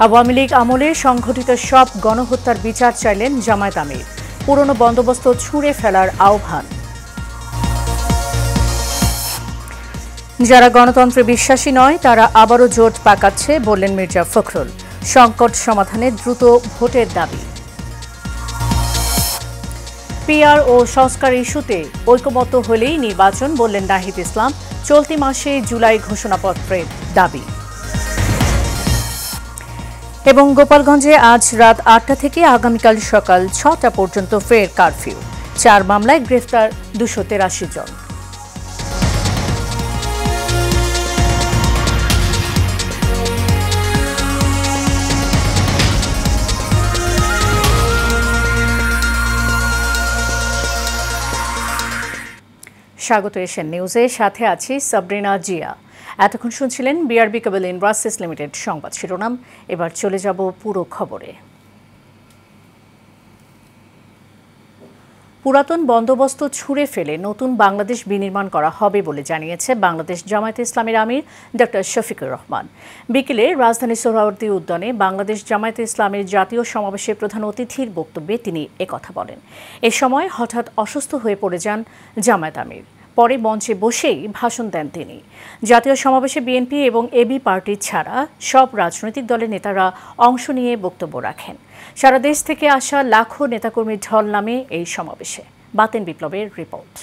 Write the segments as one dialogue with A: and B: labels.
A: আওয়ামী লীগ আমলে সংঘটিত সব গণহত্যার বিচার চাইলেন জামায়াত আমির। পুরনো বন্দোবস্ত ছুঁড়ে ফেলার আহ্বান। যারা গণতন্ত্রে বিশ্বাসী নয় তারা আবারও জোট পাকাচ্ছে বললেন মির্জা ফখরুল। সংকট সমাধানে দ্রুত ভোটের দাবি। পিআর ও সংস্কার ইস্যুতে ঐকমত্য হলেই নির্বাচন বললেন নাহিদ ইসলাম। চলতি মাসে জুলাই ঘোষণাপত্রের দাবি। এবং গোপালগঞ্জে আজ রাত ৮টা থেকে আগামীকাল সকাল ৬টা পর্যন্ত ফের কারফিউ। ৪ মামলায় গ্রেফতার ২৮৩ জন। স্বাগত এশিয়ান নিউজে, সাথে আছি সাবরিনা জিয়া। এতক্ষণ শুনছিলেন বিআরবি কেবল ইন্ডাস্ট্রিজ লিমিটেড সংবাদ শিরোনাম। এবার চলে যাব পুরো খবরে। পুরাতন বন্দোবস্ত ছুঁড়ে ফেলে নতুন বাংলাদেশ বিনির্মাণ করা হবে বলে জানিয়েছে বাংলাদেশ জামায়াতে ইসলামীর আমির ডক্টর শফিকুর রহমান। বিকেলে রাজধানী সোহরাওয়ার্দী উদ্যানে বাংলাদেশ জামায়াতে ইসলামীর জাতীয় সমাবেশের প্রধান অতিথির বক্তব্যে তিনি একথা বলেন। এ সময় হঠাৎ অসুস্থ হয়ে পড়ে যান জামায়াত আমির। পরে মঞ্চে বসেই ভাষণ দেন তিনি। জাতীয় সমাবেশে বিএনপি এবং এবি পার্টি ছাড়া সব রাজনৈতিক দলের নেতারা অংশ নিয়ে বক্তব্য রাখেন। সারা দেশ থেকে আসা লাখো নেতাকর্মীর ঢল নামে এই সমাবেশে। বাতেন বিপ্লবের রিপোর্ট।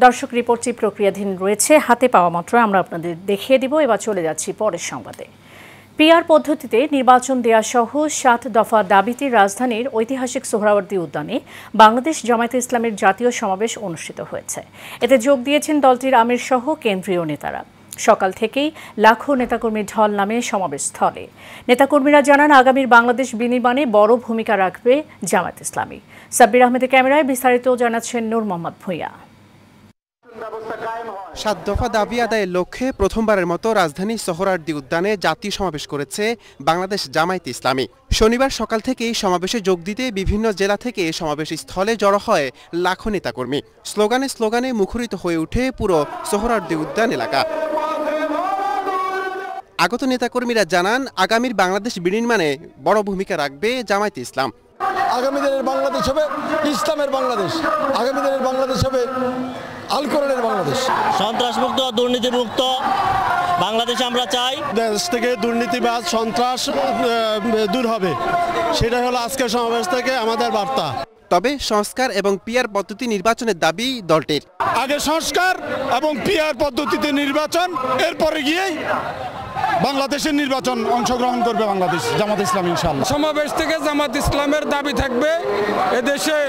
A: দর্শক, রিপোর্টটি প্রক্রিয়াধীন রয়েছে, হাতে পাওয়া মাত্র আমরা আপনাদের দেখিয়ে দিব। এবার চলে যাচ্ছি পরের সংবাদে। পিআর পদ্ধতিতে নির্বাচন দেয়া সহ ৭ দফা দাবিতে রাজধানীর ঐতিহাসিক সোহরাওয়ার্দী উদ্যানে বাংলাদেশ জামায়াতে ইসলামের জাতীয় সমাবেশ অনুষ্ঠিত হয়েছে। এতে যোগ দিয়েছেন দলটির আমির সহ কেন্দ্রীয় নেতারা। সকাল থেকেই লাখো নেতাকর্মীর ঢল নামে সমাবেশস্থলে। নেতাকর্মীরা জানান আগামীর বাংলাদেশ বিনির্মাণে বড় ভূমিকা রাখবে জামায়াত ইসলামী। সাব্বির আহমেদের ক্যামেরায় বিস্তারিত জানাচ্ছেন নূর মোহাম্মদ ভূঁইয়া।
B: ৭ দফা দাবি আদায়ের লক্ষ্যে প্রথমবারের মতো রাজধানী সোহরাওয়ার্দী উদ্যানে জাতীয় সমাবেশ করেছে বাংলাদেশ জামায়াতে ইসলামী। শনিবার সকাল থেকেই সমাবেশে যোগ দিতে বিভিন্ন জেলা থেকে সমাবেশ স্থলে জড়ো হয় লাখো নেতাকর্মী। স্লোগানে স্লোগানে মুখরিত হয়ে ওঠে পুরো সোহরাওয়ার্দী উদ্যান এলাকা। আগত নেতাকর্মীরা জানান আগামীর বাংলাদেশ বিনির্মাণে বড় ভূমিকা রাখবে জামায়াতে ইসলাম।
C: আগামী দিনের বাংলাদেশ হবে ইসলামের বাংলাদেশ, আগামী দিনের বাংলাদেশ হবে আল কোরআনের বাংলাদেশ।
D: সন্ত্রাসমুক্ত, দুর্নীতিমুক্ত বাংলাদেশ আমরা চাই।
E: দেশ থেকে দুর্নীতিবাজ, সন্ত্রাস দূর হবে, সেটাই হলো আজকের সমাবেশ থেকে আমাদের বার্তা।
B: তবে সংস্কার এবং পিআর পদ্ধতি নির্বাচনের দাবি দলটির।
E: আগে সংস্কার এবং পিআর পদ্ধতিতে নির্বাচন, এরপরে গিয়েই বাংলাদেশের নির্বাচন অংশগ্রহণ করবে বাংলাদেশ জামাত ইসলাম ইনশাআল্লাহ।
F: সমাবেশ থেকে জামাত ইসলামের দাবি থাকবে এদেশে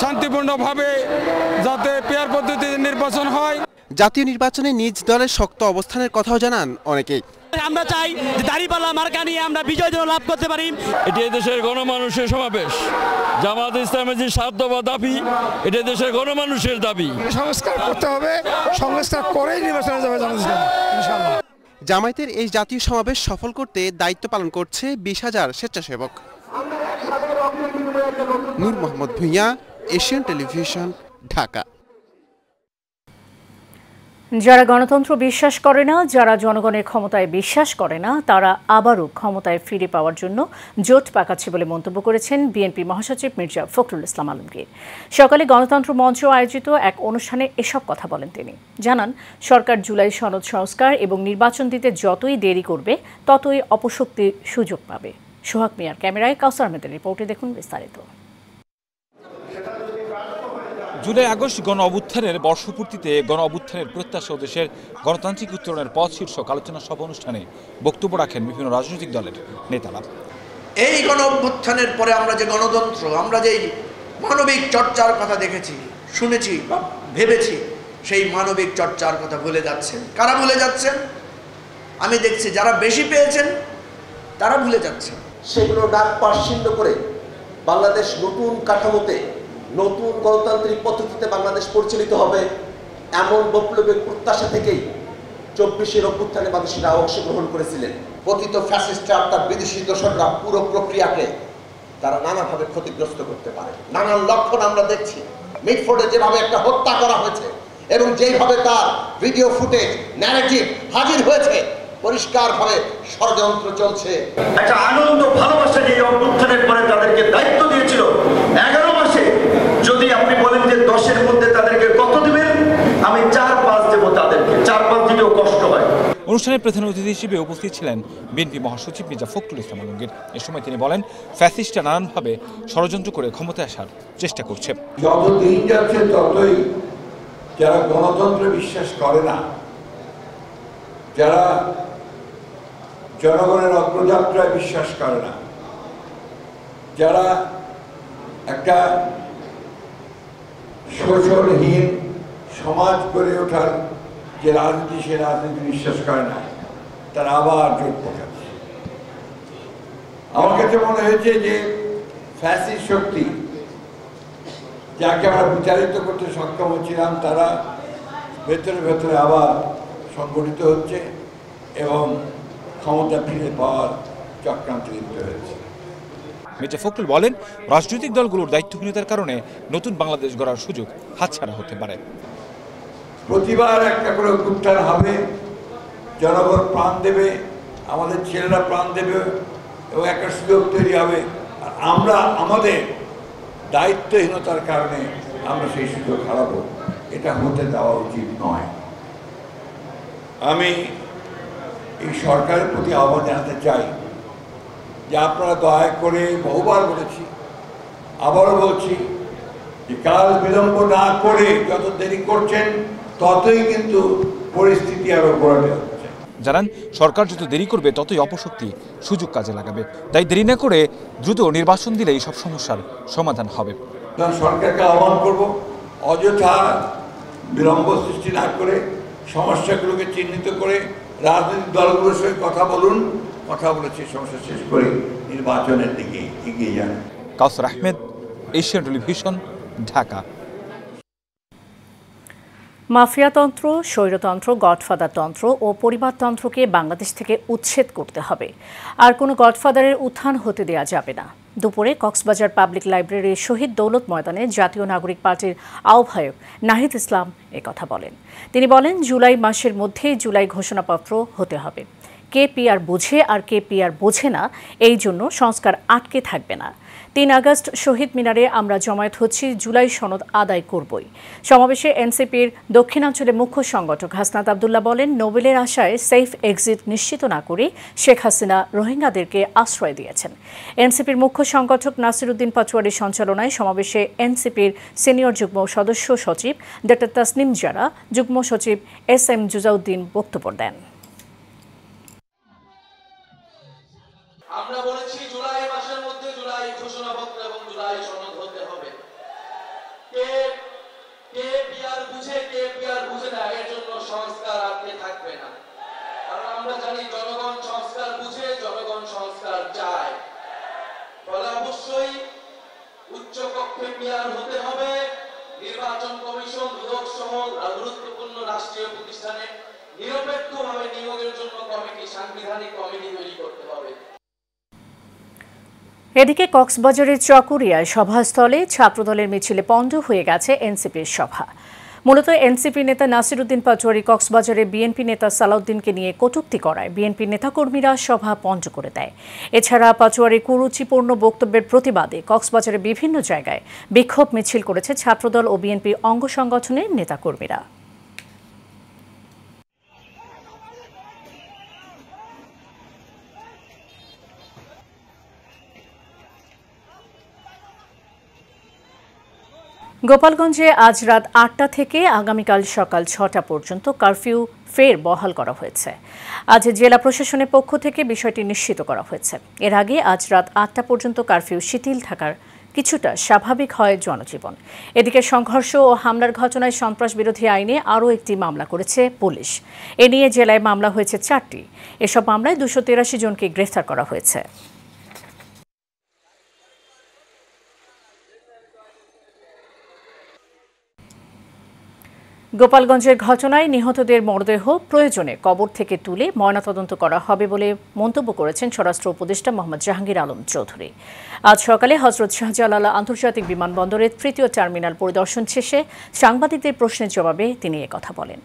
F: শান্তিপূর্ণভাবে যাতে পিআর পদ্ধতিতে নির্বাচন হয়।
B: জাতীয় নির্বাচনে নিজ দলের শক্ত অবস্থানের কথাও জানান অনেকেই।
D: আমরা চাই যে দাঁড়িপাল্লা মার্কা নিয়ে আমরা বিজয় লাভ করতে পারি।
G: এটি দেশের গণমানুষের সমাবেশ। জামাত ইসলামের যে ৭ দফা দাবি, এটা দেশের গণমানুষের দাবি।
E: সংস্কার করতে হবে, সংস্কার করেই নির্বাচনে যাবে জামাত ইসলাম ইনশাআল্লাহ।
B: জামায়াতের এই জাতীয় সমাবেশ সফল করতে দায়িত্ব পালন করছে ২০,০০০ স্বেচ্ছাসেবক। নূর মোহাম্মদ ভূঁইয়া, এশিয়ান টেলিভিশন, ঢাকা।
A: যারা গণতন্ত্র বিশ্বাস করে না, যারা জনগণের ক্ষমতায় বিশ্বাস করে না, তারা আবারও ক্ষমতায় ফিরে পাওয়ার জন্য জোট পাকাচ্ছে বলে মন্তব্য করেছেন বিএনপি মহাসচিব মির্জা ফখরুল ইসলাম আলমগীর। সকালে গণতন্ত্র মঞ্চ আয়োজিত এক অনুষ্ঠানে এসব কথা বলেন তিনি। জানান সরকার জুলাই সনদ সংস্কার এবং নির্বাচন দিতে যতই দেরি করবে ততই অপশক্তির সুযোগ পাবে। সোহাগ মিয়ার ক্যামেরায় কাউসার আহমেদের রিপোর্টে দেখুন বিস্তারিত।
H: জুলাই আগস্ট গণ অভ্যুত্থানের বর্ষপূর্তিতে গণ অভ্যুত্থানের প্রত্যাশা ও দেশের গণতান্ত্রিক উত্তরণের পথ শীর্ষক আলোচনা সভা অনুষ্ঠানে বক্তব্য রাখেন বিভিন্ন রাজনৈতিক দলের নেতারা।
I: এই গণ অভ্যুত্থানের পরে আমরা যে গণতন্ত্র, আমরা যে মানবিক চর্চার কথা দেখেছি, শুনেছি বা ভেবেছি, সেই মানবিক চর্চার কথা ভুলে যাচ্ছেন। কারা ভুলে যাচ্ছেন? আমি দেখছি যারা বেশি পেয়েছেন তারা ভুলে যাচ্ছেন।
J: সেগুলো ডাক পার্শ্বিন্য করে বাংলাদেশ নতুন কাঠামোতে, নতুন গণতান্ত্রিক পদ্ধতিতে বাংলাদেশ পরিচালিত হবে, এমন বৈপ্লবিক প্রত্যাশা থেকেই 24-এর অভ্যুত্থানে বাংলাদেশিরা অংশগ্রহণ করেছিলেন।
I: পতিত ফ্যাসিস্টরা অর্থাৎ বিদেশি দোসররা পুরো প্রক্রিয়াকে তারা নানাভাবে ক্ষতিগ্রস্ত করতে পারে। নানান লক্ষণ আমরা দেখছি। মিটফোর্ডে যেভাবে একটা হত্যা করা হয়েছে এবং যেইভাবে তার
J: ভিডিও ফুটেজ, ন্যারেটিভ হাজির হয়েছে, পরিষ্কারভাবে ষড়যন্ত্র চলছে।
K: একটা আনন্দ ভালোবাসা যে অভ্যুত্থানের পরে তাদেরকে দায়িত্ব দিয়েছিল 11 মাসে, যদি আপনি বলেন যে 10-এর মধ্যে তাদেরকে কত দিবেন, আমি 4-5 দেবো তাদেরকে, 4-5 দিলেও কষ্ট হয়।
H: অনুষ্ঠানের প্রধান অতিথি হিসেবে উপস্থিত ছিলেন বিএনপি মহাসচিব মির্জা ফখরুল ইসলাম আলমগীর। এ সময় তিনি বলেন, ফ্যাসিস্টরা নানানভাবে ষড়যন্ত্র করে ক্ষমতায় আসার চেষ্টা করছে।
L: যত দিন যাচ্ছে ততই যারা গণতন্ত্রে বিশ্বাস করে না, যারা জনগণের অগ্রযাত্রায় বিশ্বাস করে না, যারা একটা শোষণহীন সমাজ গড়ে ওঠার যে রাজনীতি, সে রাজনীতি বিশ্বাস করে না, তারা আবার জোট পাকাচ্ছে। আমার কাছে মনে হয়েছে যে ফ্যাসিস্ট শক্তি যাকে আমরা বিচারিত করতে সক্ষম হচ্ছিলাম, তারা ভেতরে ভেতরে আবার সংগঠিত হচ্ছে এবং ক্ষমতা ফিরে পাওয়ার চক্রান্তে লিপ্ত হয়েছে।
H: মির্জা ফখরুল বলেন, রাজনৈতিক দলগুলোর দায়িত্বহীনতার কারণে নতুন বাংলাদেশ গড়ার সুযোগ হাতছাড়া হতে পারে।
L: প্রতিবার একটা করে উত্থান হবে, জনগণ প্রাণ দেবে, আমাদের ছেলেরা প্রাণ দেবে এবং একটা সুযোগ তৈরি হবে। আর আমরা আমাদের দায়িত্বহীনতার কারণে আমরা সেই সুযোগ হারাবো, এটা হতে দেওয়া উচিত নয়। আমি এই সরকারের প্রতি আহ্বান জানাতে চাই যে আপনারা দয়া করে, বহুবার বলেছি, আবারও বলছি, যে কাল বিলম্ব না করে যত দেরি করছেন ততই কিন্তু পরিস্থিতি আরো ঘোরাতে হচ্ছে।
H: জানান, সরকার যত দেরি করবে ততই অপশক্তি সুযোগ কাজে লাগাবে। তাই দেরি না করে দ্রুত নির্বাচন দিলেই সব সমস্যার সমাধান হবে।
L: সরকারকে আহ্বান করব, অযথা বিলম্ব সৃষ্টি না করে সমস্যাগুলোকে চিহ্নিত করে রাজনৈতিক দলগুলোর সঙ্গে কথা বলুন, কথা বলে সেই সমস্যা শেষ করে নির্বাচনের দিকে এগিয়ে যান।
H: কাউসার আহমেদ, এশিয়ান টেলিভিশন, ঢাকা।
A: মাফিয়াতন্ত্র, স্বৈরতন্ত্র, গডফাদারতন্ত্র ও পরিবারতন্ত্রকে বাংলাদেশ থেকে উচ্ছেদ করতে হবে। আর কোনো গডফাদারের উত্থান হতে দেওয়া যাবে না। দুপুরে কক্সবাজার পাবলিক লাইব্রেরির শহীদ দৌলত ময়দানে জাতীয় নাগরিক পার্টির আহ্বায়ক নাহিদ ইসলাম একথা বলেন। তিনি বলেন, জুলাই মাসের মধ্যেই জুলাই ঘোষণাপত্র হতে হবে। কে পিআর বুঝে আর কে পিআর বোঝে না, এই জন্য সংস্কার আটকে থাকবে না। 3 আগস্ট শহীদ মিনারে আমরা জমায়েত হচ্ছি, জুলাই সনদ আদায় করবই। সমাবেশে এনসিপির দক্ষিণাঞ্চলের মুখ্য সংগঠক হাসনাত আবদুল্লাহ বলেন, নোবেলের আশায় সেফ এক্সিট নিশ্চিত না করে শেখ হাসিনা রোহিঙ্গাদেরকে আশ্রয় দিয়েছেন। এনসিপির মুখ্য সংগঠক নাসিরউদ্দিন পাটোয়ারির সঞ্চালনায় সমাবেশে এনসিপির সিনিয়র যুগ্ম সদস্য সচিব ডক্টর তাসনিম জারা, যুগ্ম সচিব SM জুজাউদ্দিন বক্তব্য দেন।
M: আমরা বলেছি জুলাই মাসের মধ্যে জুলাই ঘোষণাপত্র এবং জুলাই সনদ হতে হবে। কে পিআর বুঝে, কে পিআর বুঝে না, এর জন্য সংস্কার আটকে থাকবে না। কারণ আমরা জানি জনগণ সংস্কার বুঝে, জনগণ সংস্কার চায়। ফলে অবশ্যই উচ্চ কক্ষে পিআর হতে হবে। নির্বাচন কমিশন, দুদক সহ গুরুত্বপূর্ণ রাষ্ট্রীয় প্রতিষ্ঠানে নিরপেক্ষভাবে নিয়োগের জন্য কমিটি, সাংবিধানিক কমিটি তৈরি করতে হবে।
A: এদিকে কক্সবাজারের চকরিয়ায় সভাস্থলে ছাত্রদলের মিছিলে পণ্ড হয়ে গেছে এনসিপির সভা। মূলত এনসিপি নেতা নাসিরউদ্দিন পাটোয়ারি কক্সবাজারে বিএনপি নেতা সালাউদ্দিনকে নিয়ে কটূক্তি করায় বিএনপি নেতাকর্মীরা সভা পণ্ড করে দেয়। এছাড়া পাটোয়ারির কুরুচিপূর্ণ বক্তব্যের প্রতিবাদে কক্সবাজারের বিভিন্ন জায়গায় বিক্ষোভ মিছিল করেছে ছাত্রদল ও বিএনপি অঙ্গ সংগঠনের নেতাকর্মীরা। গোপালগঞ্জে আজ রাত 8টা থেকে আগামীকাল সকাল 6টা পর্যন্ত কারফিউ ফের বহাল করা হয়েছে। আজ জেলা প্রশাসনের পক্ষ থেকে বিষয়টি নিশ্চিত করা হয়েছে। এর আগে আজ রাত 8টা পর্যন্ত কারফিউ শিথিল থাকার কিছুটা স্বাভাবিক হয় জনজীবন। এদিকে সংঘর্ষ ও হামলার ঘটনায় সন্ত্রাস বিরোধী আইনে আরও একটি মামলা করেছে পুলিশ। এ নিয়ে জেলায় মামলা হয়েছে 4টি। এসব মামলায় 283 জনকে গ্রেফতার করা হয়েছে। গোপালগঞ্জের ঘটনায় নিহতদের মরদেহ প্রয়োজনে কবর থেকে তুলে ময়নাতদন্ত করা হবে বলে মন্তব্য করেছেন স্বরাষ্ট্র উপদেষ্টা মোহাম্মদ জাহাঙ্গীর আলম চৌধুরী। আজ সকালে হযরত শাহজালাল আন্তর্জাতিক বিমানবন্দরের ৩য় টার্মিনাল পরিদর্শন শেষে সাংবাদিকদের প্রশ্নের জবাবে তিনি একথা বলেন।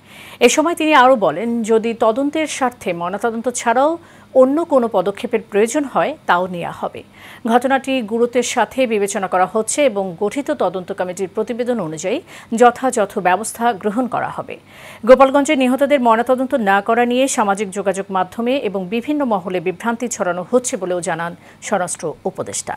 A: এ সময় তিনি আরও বলেন, যদি তদন্তের স্বার্থে ময়নাতদন্ত ছাড়াও অন্য কোনো পদক্ষেপের প্রয়োজন হয় তাও নেওয়া হবে। ঘটনাটি গুরুত্বের সাথে বিবেচনা করা হচ্ছে এবং গঠিত তদন্ত কমিটির প্রতিবেদন অনুযায়ী যথাযথ ব্যবস্থা গ্রহণ করা হবে। গোপালগঞ্জে নিহতদের ময়নাতদন্ত না করা নিয়ে সামাজিক যোগাযোগ মাধ্যমে এবং বিভিন্ন মহলে বিভ্রান্তি ছড়ানো হচ্ছে বলেও জানান স্বরাষ্ট্র উপদেষ্টা।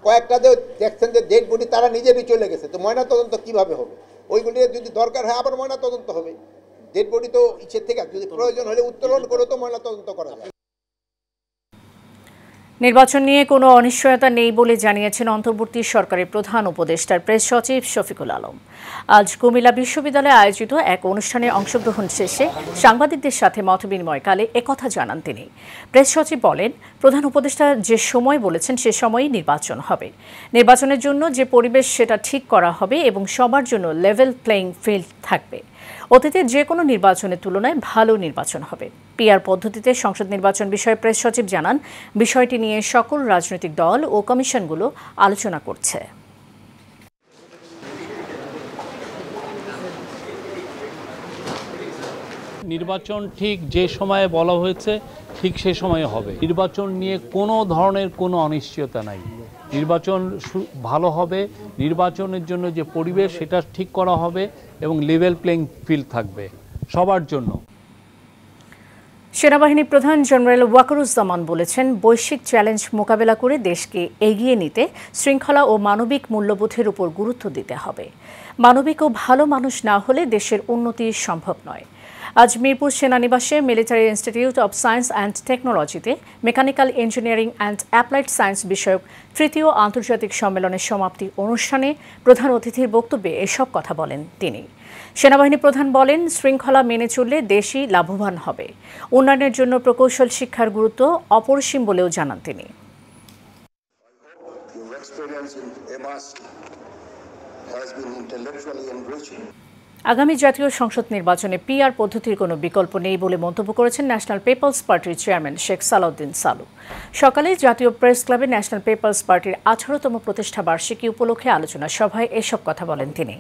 N: কয়েকটা যে দেখছেন যে ডেড বডি তারা নিজেরই চলে গেছে, তো ময়নাতদন্ত কিভাবে হবে? ওইগুলি যদি দরকার হয় আবার ময়নাতদন্ত হবে। ডেড বডি তো ইচ্ছের থেকে যদি প্রয়োজন হলে উত্তোলন করে তো ময়নাতদন্ত করা যায়।
A: নির্বাচন নিয়ে কোনো অনিশ্চয়তা নেই বলে জানিয়েছেন অন্তর্বর্তী সরকারের প্রধান উপদেষ্টার প্রেস সচিব শফিকুল আলম। আজ কুমিল্লা বিশ্ববিদ্যালয়ে আয়োজিত এক অনুষ্ঠানে অংশগ্রহণ শেষে সাংবাদিকদের সাথে মতবিনিময়কালে একথা জানান তিনি। প্রেস সচিব বলেন, প্রধান উপদেষ্টা যে সময় বলেছেন সে সময়ই নির্বাচন হবে। নির্বাচনের জন্য যে পরিবেশ সেটা ঠিক করা হবে এবং সবার জন্য লেভেল প্লেইং ফিল্ড থাকবে। অতীতের যে কোনো নির্বাচনের তুলনায় ভালো নির্বাচন হবে। পিআর পদ্ধতিতে সংসদ নির্বাচন বিষয়ে প্রেস সচিব জানান, বিষয়টি নিয়ে সকল রাজনৈতিক দল ও কমিশনগুলো আলোচনা করছে।
O: নির্বাচন ঠিক যে সময়ে বলা হয়েছে ঠিক সে সময়ে হবে। নির্বাচন নিয়ে কোনো ধরনের কোনো অনিশ্চয়তা নাই। নির্বাচন ভালো হবে, নির্বাচনের জন্য যে পরিবেশ সেটা ঠিক করা হবে এবং লেভেল প্লেইং ফিল্ড থাকবে সবার জন্য।
A: সেনাবাহিনী প্রধান জেনারেল ওয়াকারুজ্জামান বলেছেন, বৈশ্বিক চ্যালেঞ্জ মোকাবেলা করে দেশকে এগিয়ে নিতে শৃঙ্খলা ও মানবিক মূল্যবোধের উপর গুরুত্ব দিতে হবে। মানবিক ও ভালো মানুষ না হলে দেশের উন্নতি সম্ভব নয়। আজ মিরপুর সেনানিবাসে military institute of science and টেকনোলজিতে mechanical engineering and applied science বিষয়ক ৩য় আন্তর্জাতিক সম্মেলনের সমাপ্তি অনুষ্ঠানে প্রধান অতিথির বক্তব্যে এসব কথা বলেন তিনি। সেনাবাহিনী প্রধান বলেন, শৃঙ্খলা মেনে চললে দেশই লাভবান হবে। উন্নয়নের জন্য প্রকৌশল শিক্ষার গুরুত্ব অপরিসীম বলেও জানান তিনি। আগামী জাতীয় সংসদ নির্বাচনে পিআর পদ্ধতির কোনো বিকল্প নেই বলে মন্তব্য করেছেন ন্যাশনাল পিপলস পার্টির চেয়ারম্যান শেখ সালাউদ্দিন সালু। সকালে জাতীয় প্রেস ক্লাবে ন্যাশনাল পিপলস পার্টির 18তম প্রতিষ্ঠা বার্ষিকী উপলক্ষে আলোচনা সভায় এসব কথা বলেন তিনি।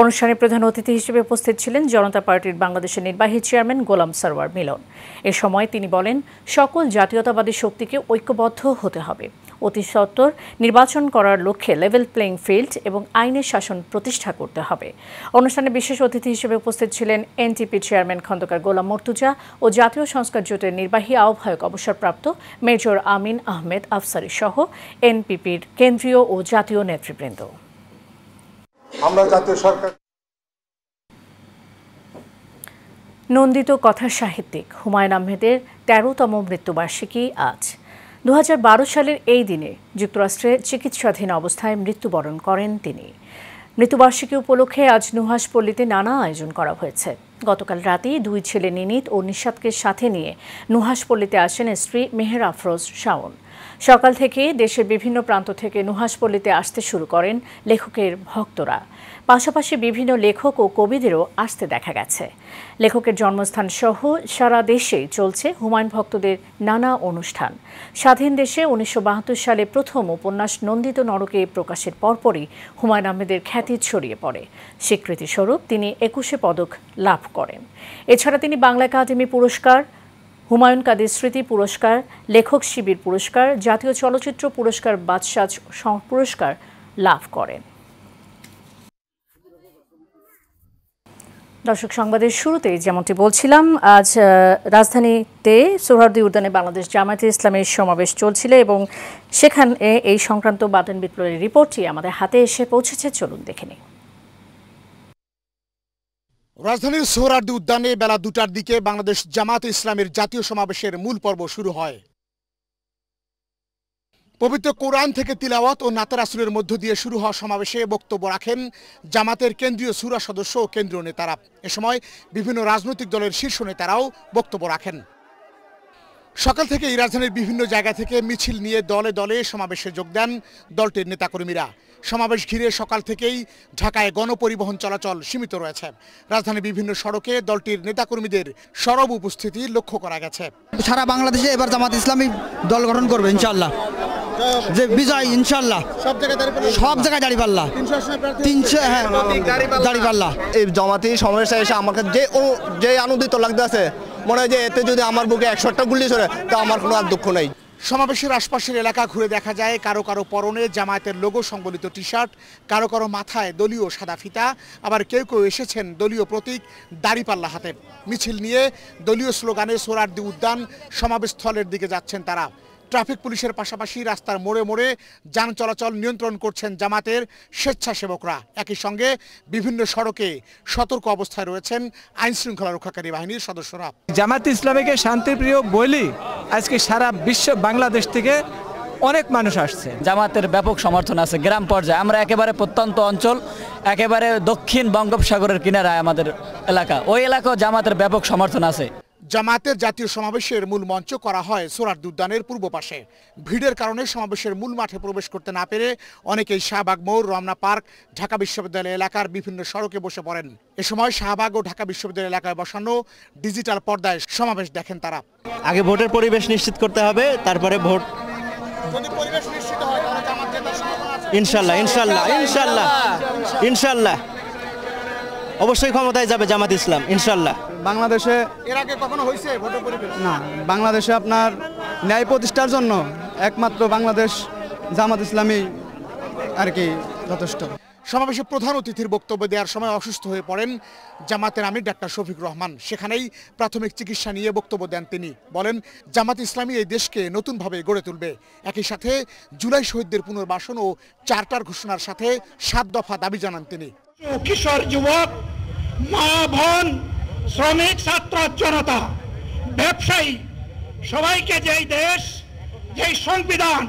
A: অনুষ্ঠানে প্রধান অতিথি হিসেবে উপস্থিত ছিলেন জনতা পার্টির বাংলাদেশের নির্বাহী চেয়ারম্যান গোলাম সরওয়ার মিলন। এ সময় তিনি বলেন, সকল জাতীয়তাবাদী শক্তিকে ঐক্যবদ্ধ হতে হবে। অতি সত্বর নির্বাচন করার লক্ষ্যে লেভেল প্লেইং ফিল্ড এবং আইনের শাসন প্রতিষ্ঠা করতে হবে। অনুষ্ঠানে বিশেষ অতিথি হিসেবে উপস্থিত ছিলেন এনটিপি চেয়ারম্যান খন্দকার গোলাম মর্তুজা ও জাতীয় সংস্কার জোটের নির্বাহী আহ্বায়ক অবসরপ্রাপ্ত মেজর আমিন আহমেদ আফসারি সহ এনপিপির কেন্দ্রীয় ও জাতীয় নেতৃবৃন্দ।
P: আমরা জাতীয় সরকার
A: নন্দিত কথা সাহিত্যিক হুমায়ুন আহমেদের 13তম মৃত্যুবার্ষিকী আজ। 2012 সালের এই দিনে যুক্তরাষ্ট্রে চিকিৎসাধীন অবস্থায় মৃত্যুবরণ করেন তিনি। মৃত্যুবার্ষিকী উপলক্ষে আজ নুহাশপল্লীতে নানা আয়োজন করা হয়েছে। গতকাল রাতেই দুই ছেলে নিনিত ও নিশাতকে সাথে নিয়ে নুহাশপল্লীতে আসেন স্ত্রী মেহের আফরোজ শাওন। সকাল থেকে দেশের বিভিন্ন প্রান্ত থেকে নুহাশপল্লীতে আসতে শুরু করেন লেখকের ভক্তরা। পাশাপাশি বিভিন্ন লেখক ও কবিদেরও আসতে দেখা গেছে। লেখকের জন্মস্থান সহ সারা দেশেই চলছে হুমায়ুন ভক্তদের নানা অনুষ্ঠান। স্বাধীন দেশে 1972 সালে প্রথম উপন্যাস নন্দিত নরকে প্রকাশের পরপরই হুমায়ুন আহমেদের খ্যাতি ছড়িয়ে পড়ে। স্বীকৃতিস্বরূপ তিনি 21 পদক লাভ করেন। এছাড়া তিনি বাংলা একাডেমি পুরস্কার, হুমায়ুন কাদের স্মৃতি পুরস্কার, লেখক শিবির পুরস্কার, জাতীয় চলচ্চিত্র পুরস্কার, বাদশাহ পুরস্কার লাভ করেন। দর্শক, সংবাদের শুরুতেই যেমনটি বলছিলাম, আজ রাজধানীতে সোহরাওয়ার্দী উদ্যানে বাংলাদেশ জামায়াতে ইসলামের সমাবেশ চলছিল এবং সেখানে এই সংক্রান্ত বাটন বিপ্লবের রিপোর্টটি আমাদের হাতে এসে পৌঁছেছে। চলুন দেখে নিই।
Q: রাজধানীর সোহরাওয়ার্দী উদ্যানে বেলা 2টার দিকে বাংলাদেশ জামায়াতে ইসলামের জাতীয় সমাবেশের মূল পর্ব শুরু হয়। পবিত্র কোরআন থেকে তিলাওয়াত ও নাতে রাসূলের মধ্য দিয়ে শুরু হওয়া সমাবেশে বক্তব্য রাখেন জামাতের কেন্দ্রীয় শূরা সদস্য ও কেন্দ্রীয় নেতারা। এ সময় বিভিন্ন রাজনৈতিক দলের শীর্ষ নেতারাও বক্তব্য রাখেন। সকাল থেকে রাজধানীর বিভিন্ন জায়গা থেকে মিছিল নিয়ে দলে দলে সমাবেশে যোগ দেন দলটির নেতাকর্মীরা। সমাবেশ ঘিরে সকাল থেকেই ঢাকায় গণপরিবহন চলাচল সীমিত রয়েছে। রাজধানীর বিভিন্ন সড়কে দলটির নেতাকর্মীদের সরব উপস্থিতি লক্ষ্য করা গেছে।
R: সারা বাংলাদেশে এবার জামাত ইসলামী দল গঠন করবে ইনশাআল্লাহ, যে বিজয় ইনশাআল্লাহ। সব জায়গায় দাঁড়িপাল্লা 300 হ্যাঁ দাঁড়িপাল্লা।
S: এই জামাতি সমাবেশে এসে আমাকে যে আনন্দিত লাগতেছে, মনে হয় যে এতে যদি আমার বুকে 100টা গুলি ছড়ে তা আমার কোনো আর দুঃখ নেই।
Q: সমাবেশের আশপাশের এলাকা ঘুরে দেখা যায় কারো কারো পরনে জামায়াতের লোগো সংবলিত টি শার্ট, কারো কারো মাথায় দলীয় সাদা ফিতা, আবার কেউ কেউ এসেছেন দলীয় প্রতীক দাঁড়িপাল্লা হাতে। মিছিল নিয়ে দলীয় স্লোগানে সোহরাওয়ার্দী উদ্যান সমাবেশস্থলের দিকে যাচ্ছেন তারা। ট্রাফিক পুলিশের পাশাপাশি রাস্তার মোড়ে মোড়ে যান চলাচল নিয়ন্ত্রণ করছেন জামাতের স্বেচ্ছাসেবকরা। একই সঙ্গে বিভিন্ন সড়কে সতর্ক অবস্থায় রয়েছেন আইন শৃঙ্খলা রক্ষাকারী বাহিনীর সদস্যরা।
T: জামাত ইসলামীকে শান্তিপ্রিয় বলি আজকে সারা বিশ্ব বাংলাদেশ থেকে অনেক মানুষ আসছে।
D: জামাতের ব্যাপক সমর্থন আছে গ্রাম পর্যায়ে। আমরা একেবারে প্রত্যন্ত অঞ্চল, একেবারে দক্ষিণ বঙ্গোপসাগরের কিনারায় আমাদের এলাকা, ওই এলাকাও জামাতের ব্যাপক সমর্থন আছে।
Q: জামাতের জাতীয় সমাবেশের মূল মঞ্চ করা হয় সোহরাওয়ার্দী উদ্যানের পূর্ব পাশে। ভিড়ের কারণে সমাবেশের মূল মাঠে প্রবেশ করতে না পেরে অনেকেই শাহবাগ মোড়, রমনা পার্ক, ঢাকা বিশ্ববিদ্যালয় এলাকার বিভিন্ন সড়কে বসে পড়েন। এ সময় শাহবাগ ও ঢাকা বিশ্ববিদ্যালয় এলাকায় বসানো ডিজিটাল পর্দায় সমাবেশ দেখেন তারা।
S: আগে ভোটের পরিবেশ নিশ্চিত করতে হবে, তারপরে ভোট।
Q: যদি পরিবেশ নিশ্চিত হয় তাহলে জামাত জেতার সম্ভাবনা আছে
S: ইনশাআল্লাহ ইনশাআল্লাহ ইনশাআল্লাহ ইনশাআল্লাহ অবশ্যই ক্ষমতায় যাবে জামাত ইসলাম ইনশাআল্লাহ।
T: বাংলাদেশে
Q: এর আগে কখনো হয়েছে ভোটের পরিবেশ?
T: না, বাংলাদেশে আপনার ন্যায় প্রতিষ্ঠার জন্য একমাত্র বাংলাদেশ জামাত ইসলামী আর কি যথেষ্ট।
Q: সমাবেশে প্রধান অতিথির বক্তব্য দেওয়ার সময় অসুস্থ হয়ে পড়েন জামাতের আমির ডাক্তার শফিকুর রহমান। সেখানেই প্রাথমিক চিকিৎসা নিয়ে বক্তব্য দেন তিনি। বলেন জামাত ইসলামী এই দেশকে নতুনভাবে গড়ে তুলবে। একই সাথে জুলাই শহীদদের পুনর্বাসন ও চার্টার ঘোষণার সাথে 7 দফা দাবি জানান তিনি।
U: কিশোর, যুবক, মা, বোন, শ্রমিক, ছাত্র জনতা, ব্যবসায়ী সবাইকে যেই দেশ, যেই সংবিধান,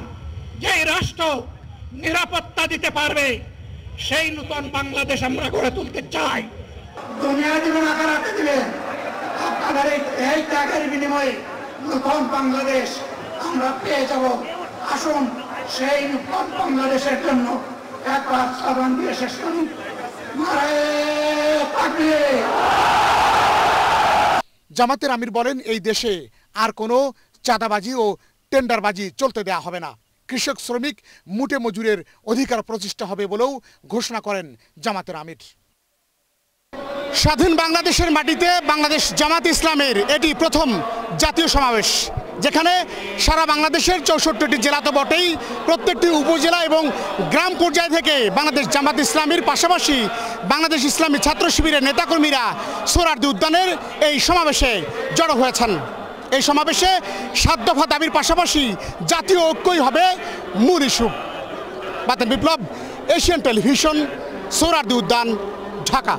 U: যেই রাষ্ট্র নিরাপত্তা দিতে পারবে সেই নতুন বাংলাদেশ আমরা গড়ে তুলতে চাই। দুনিয়া জীবন আকারাতে দিলে আপনাদের এই ত্যাগের বিনিময়ে নতুন বাংলাদেশ আমরা পেয়ে যাব। আসুন সেই নতুন বাংলাদেশের জন্য একবার স্লোগান দিয়ে শেষ করি।
Q: জামাতের আমির বলেন এই দেশে আর কোনো চাঁদাবাজি ও টেন্ডারবাজি চলতে দেয়া হবে না। কৃষক, শ্রমিক, মুটে মজুরের অধিকার প্রতিষ্ঠা হবে বলেও ঘোষণা করেন জামাতের আমির। স্বাধীন বাংলাদেশের মাটিতে বাংলাদেশ জামাত ইসলামের এটি প্রথম জাতীয় সমাবেশ, যেখানে সারা বাংলাদেশের 64টি জেলা তো বটেই, প্রত্যেকটি উপজেলা এবং গ্রাম পর্যায় থেকে বাংলাদেশ জামাত ইসলামীর পাশাপাশি বাংলাদেশ ইসলামী ছাত্র শিবিরের নেতাকর্মীরা সোহরাওয়ার্দী উদ্যানের এই সমাবেশে জড়ো হয়েছেন। এই সমাবেশে 7 দফা দাবির পাশাপাশি জাতীয় ঐক্যই হবে মূল ইস্যু। বাতেন বিপ্লব, এশিয়ান টেলিভিশন, সোহরাওয়ার্দী উদ্যান, ঢাকা।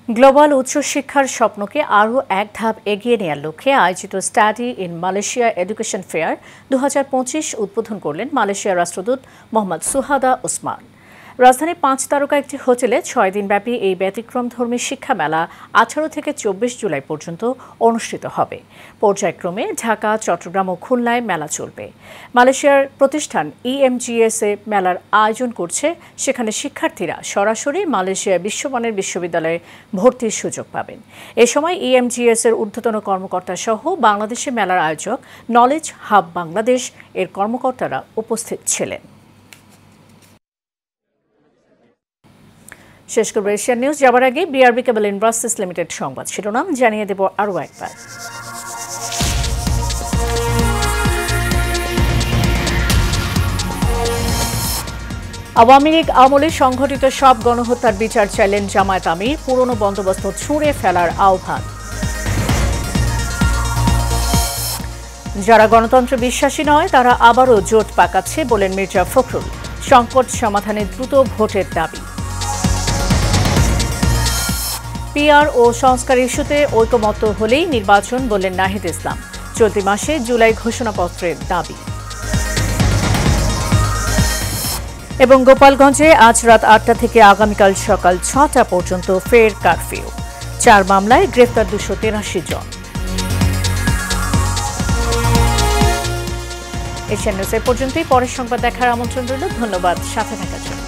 A: গ্লোবাল উচ্চশিক্ষার স্বপ্নকে আরও এক ধাপ এগিয়ে নেওয়ার লক্ষ্যে আয়োজিত study in Malaysia education fair 2025 উদ্বোধন করলেন মালয়েশিয়ার রাষ্ট্রদূত মোহাম্মদ সুহাদা ওসমান। রাজধানীর 5 তারকা একটি হোটেলে 6 দিনব্যাপী এই ব্যতিক্রমধর্মী শিক্ষা মেলা 18 থেকে 24 জুলাই পর্যন্ত অনুষ্ঠিত হবে। পর্যায়ক্রমে ঢাকা, চট্টগ্রাম ও খুলনায় মেলা চলবে। মালয়েশিয়ার প্রতিষ্ঠান EMGS মেলার আয়োজন করছে, সেখানে শিক্ষার্থীরা সরাসরি মালয়েশিয়া বিশ্বমানের বিশ্ববিদ্যালয়ে ভর্তির সুযোগ পাবেন। এ সময় EMGS এর ঊর্ধ্বতন কর্মকর্তা সহ বাংলাদেশে মেলার আয়োজক নলেজ হাব বাংলাদেশ এর কর্মকর্তারা উপস্থিত ছিলেন। শেষ করব এশিয়ান নিউজ। যাবার আগে BRB কেবল ইন্ডাস্ট্রিজ লিমিটেড সংবাদ শিরোনাম জানিয়ে দেব আরও একবার। আওয়ামী লীগ আমলে সংঘটিত সব গণহত্যার বিচার চাইলেন জামায়াত আমির, পুরনো বন্দোবস্ত ছুঁড়ে ফেলার আহ্বান। যারা গণতন্ত্র বিশ্বাসী নয় তারা আবারও জোট পাকাচ্ছে বলেন মির্জা ফখরুল। সংকট সমাধানে দ্রুত ভোটের দাবি। PR ও সংস্কার ইস্যুতে ঐকমত্য হলেই নির্বাচন বললেন নাহিদ ইসলাম। চলতি মাসে জুলাই ঘোষণাপত্রের দাবি। এবং গোপালগঞ্জে আজ রাত ৮টা থেকে আগামীকাল সকাল ৬টা পর্যন্ত ফের কারফিউ। ৪ মামলায় গ্রেফতার ২৮৩ জন। এশিয়ান নিউজ এ পর্যন্তই। পরের সংবাদ দেখার আমন্ত্রণ রইল। ধন্যবাদ সাথে থাকার জন্য।